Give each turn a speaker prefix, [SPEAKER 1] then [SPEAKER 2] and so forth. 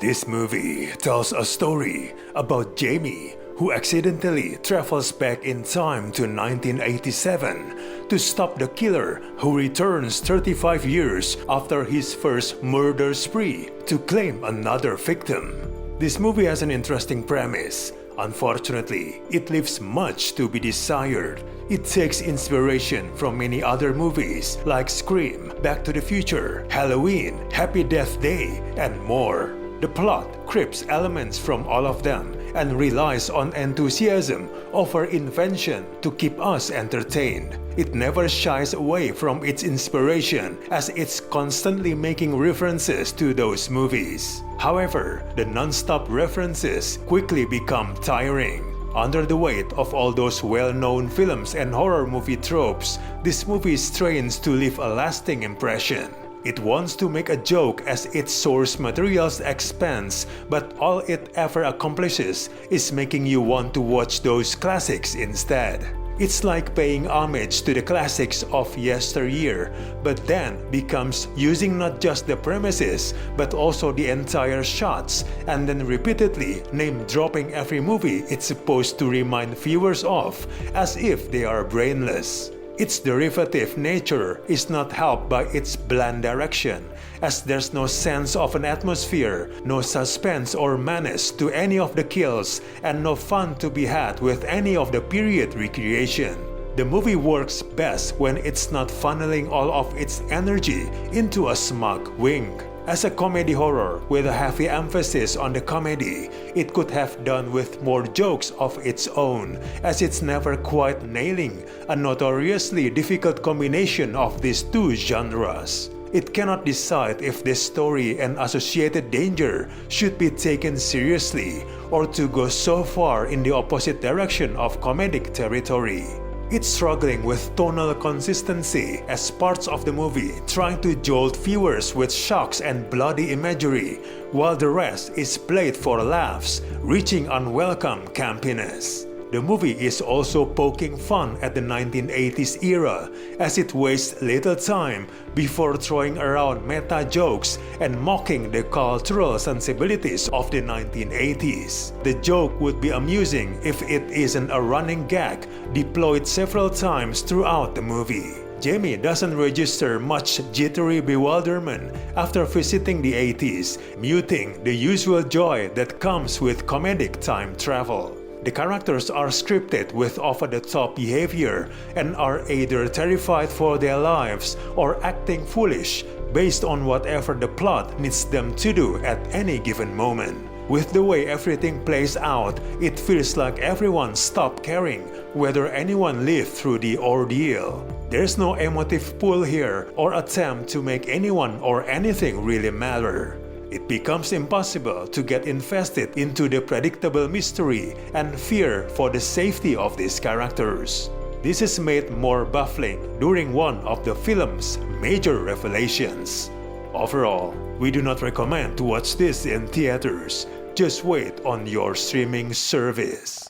[SPEAKER 1] This movie tells a story about Jamie, who accidentally travels back in time to 1987 to stop the killer who returns 35 years after his first murder spree to claim another victim. This movie has an interesting premise. Unfortunately, it leaves much to be desired. It takes inspiration from many other movies like Scream, Back to the Future, Halloween, Happy Death Day, and more. The plot cribbs elements from all of them and relies on enthusiasm over invention to keep us entertained. It never shies away from its inspiration as it's constantly making references to those movies. However, the non-stop references quickly become tiring. Under the weight of all those well-known films and horror movie tropes, this movie strains to leave a lasting impression. It wants to make a joke as its source materials expands, but all it ever accomplishes is making you want to watch those classics instead. It's like paying homage to the classics of yesteryear, but then becomes using not just the premises, but also the entire shots, and then repeatedly name-dropping every movie it's supposed to remind viewers of, as if they are brainless. Its derivative nature is not helped by its bland direction, as there's no sense of an atmosphere, no suspense or menace to any of the kills, and no fun to be had with any of the period recreation. The movie works best when it's not funneling all of its energy into a smug wink. As a comedy horror with a heavy emphasis on the comedy, it could have done with more jokes of its own, as it's never quite nailing a notoriously difficult combination of these two genres. It cannot decide if this story and associated danger should be taken seriously or to go so far in the opposite direction of comedic territory. It's struggling with tonal consistency as parts of the movie trying to jolt viewers with shocks and bloody imagery, while the rest is played for laughs, reaching unwelcome campiness. The movie is also poking fun at the 1980s era, as it wastes little time before throwing around meta jokes and mocking the cultural sensibilities of the 1980s. The joke would be amusing if it isn't a running gag deployed several times throughout the movie. Jamie doesn't register much jittery bewilderment after visiting the 80s, muting the usual joy that comes with comedic time travel. The characters are scripted with over-the-top behavior and are either terrified for their lives or acting foolish based on whatever the plot needs them to do at any given moment. With the way everything plays out, it feels like everyone stopped caring whether anyone lived through the ordeal. There's no emotive pull here or attempt to make anyone or anything really matter. It becomes impossible to get invested into the predictable mystery and fear for the safety of these characters. This is made more baffling during one of the film's major revelations. Overall, we do not recommend to watch this in theaters. Just wait on your streaming service.